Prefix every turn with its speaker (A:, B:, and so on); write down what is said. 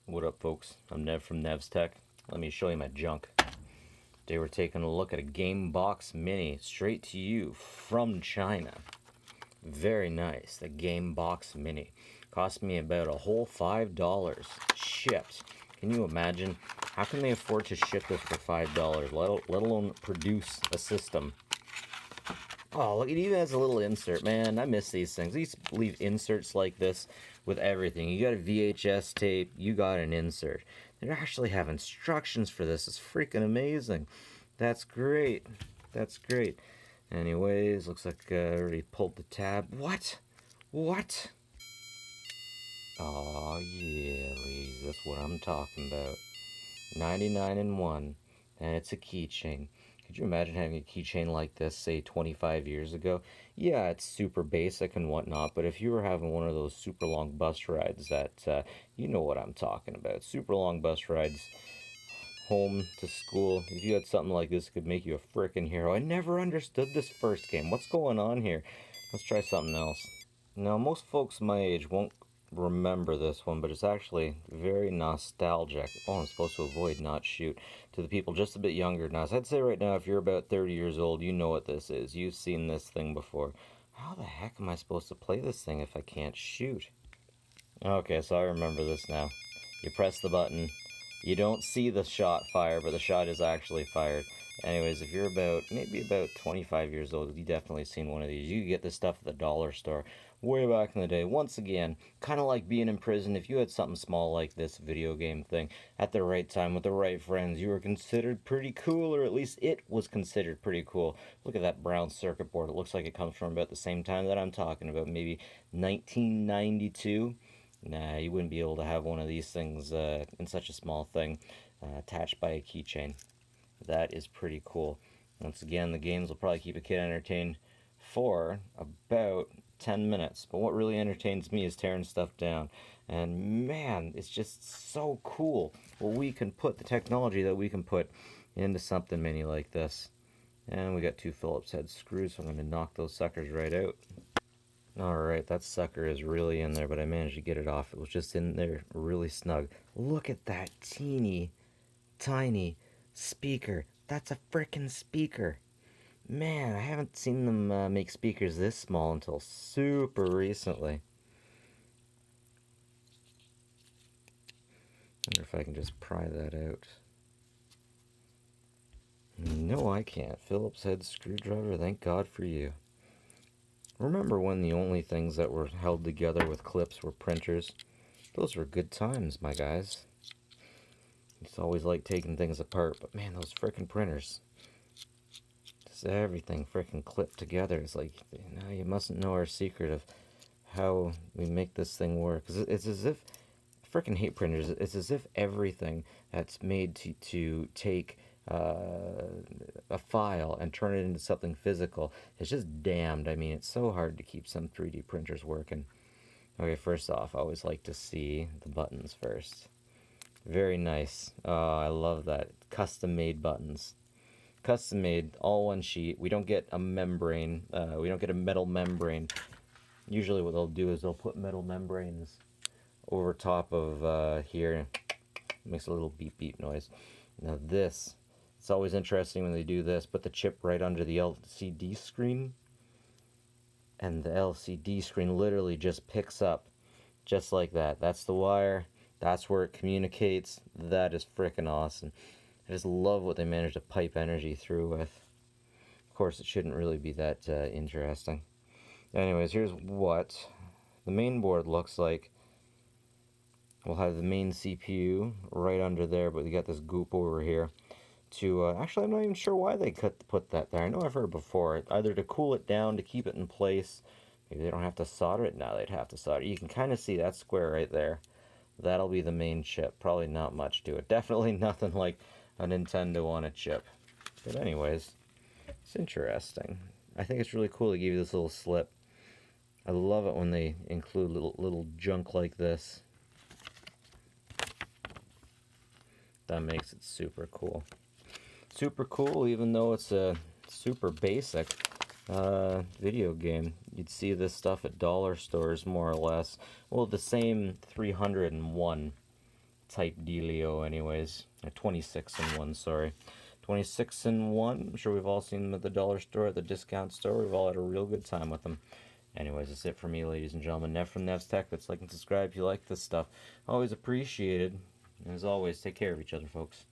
A: What up, folks? I'm Nev from Nev's Tech. Let me show you my junk. Today we're taking a look at a GameBox Mini, straight to you from China. Very nice, the GameBox Mini. Cost me about a whole $5 shipped. Can you imagine? How can they afford to ship this for $5, let alone produce a system? Oh, look, it even has a little insert, man. I miss these things. I used to leave inserts like this with everything. You got a VHS tape, you got an insert. They actually have instructions for this. It's freaking amazing. That's great. That's great. Anyways, looks like I already pulled the tab. What? What? Oh, yeah, ladies. That's what I'm talking about. 99 and 1. And it's a keychain. Could you imagine having a keychain like this, say, 25 years ago? Yeah, it's super basic and whatnot, but if you were having one of those super long bus rides that, you know what I'm talking about. Super long bus rides, home to school. If you had something like this, it could make you a frickin' hero. I never understood this first game. What's going on here? Let's try something else. Now, most folks my age won't remember this one, but it's actually very nostalgic. Oh, I'm supposed to avoid, not shoot. To the people just a bit younger now. So I'd say right now, if you're about 30 years old, you know what this is. You've seen this thing before. How the heck am I supposed to play this thing if I can't shoot? Okay, so I remember this now. You press the button. You don't see the shot fire, but the shot is actually fired. Anyways, if you're maybe about 25 years old, you definitely seen one of these. You get this stuff at the dollar store way back in the day. Once again, kind of like being in prison. If you had something small like this video game thing at the right time with the right friends, you were considered pretty cool, or at least it was considered pretty cool. Look at that brown circuit board. It looks like it comes from about the same time that I'm talking about, maybe 1992. Nah, you wouldn't be able to have one of these things in such a small thing attached by a keychain. That is pretty cool. Once again, the games will probably keep a kid entertained for about 10 minutes. But what really entertains me is tearing stuff down. And man, it's just so cool what we can put, the technology that we can put into something mini like this. And we got two Phillips head screws, so I'm going to knock those suckers right out. Alright, that sucker is really in there, but I managed to get it off. It was just in there really snug. Look at that teeny, tiny speaker. That's a frickin' speaker. Man, I haven't seen them make speakers this small until super recently. Wonder if I can just pry that out. No, I can't. Phillips head screwdriver, thank God for you. Remember when the only things that were held together with clips were printers? Those were good times, my guys. It's always like taking things apart, but man, those frickin' printers. Just everything frickin' clipped together. It's like, you mustn't know our secret of how we make this thing work. It's as if, I frickin' hate printers. It's as if everything that's made to take a file and turn it into something physical is just damned. I mean, it's so hard to keep some 3D printers working. Okay, first off, I always like to see the buttons first. Very nice. Oh, I love that. Custom made buttons. Custom made, all one sheet. We don't get a membrane. We don't get a metal membrane. Usually what they'll do is they'll put metal membranes over top of here. Makes a little beep beep noise. Now this, it's always interesting when they do this. Put the chip right under the LCD screen. And the LCD screen literally just picks up just like that. That's the wire. That's where it communicates. That is freaking awesome. I just love what they managed to pipe energy through with. Of course, it shouldn't really be that interesting. Anyways, here's what the main board looks like. We'll have the main CPU right under there, but we got this goop over here. Actually, I'm not even sure why they put that there. I know I've heard before, either to cool it down, to keep it in place. Maybe they don't have to solder it. Now they'd have to solder it. You can kind of see that square right there. That'll be the main chip. Probably not much to it. Definitely nothing like a Nintendo on a chip. But anyways, it's interesting. I think it's really cool to give you this little slip. I love it when they include little junk like this. That makes it super cool. Super cool, even though it's a super basic video game. You'd see this stuff at dollar stores, more or less. Well, the same 301 type dealio anyways. 26 in one, sorry. 26 in one. I'm sure we've all seen them at the dollar store, at the discount store. We've all had a real good time with them. Anyways, that's it for me, ladies and gentlemen. Nev from Nev's Tech. Let's like and subscribe if you like this stuff. Always appreciated. And as always, take care of each other, folks.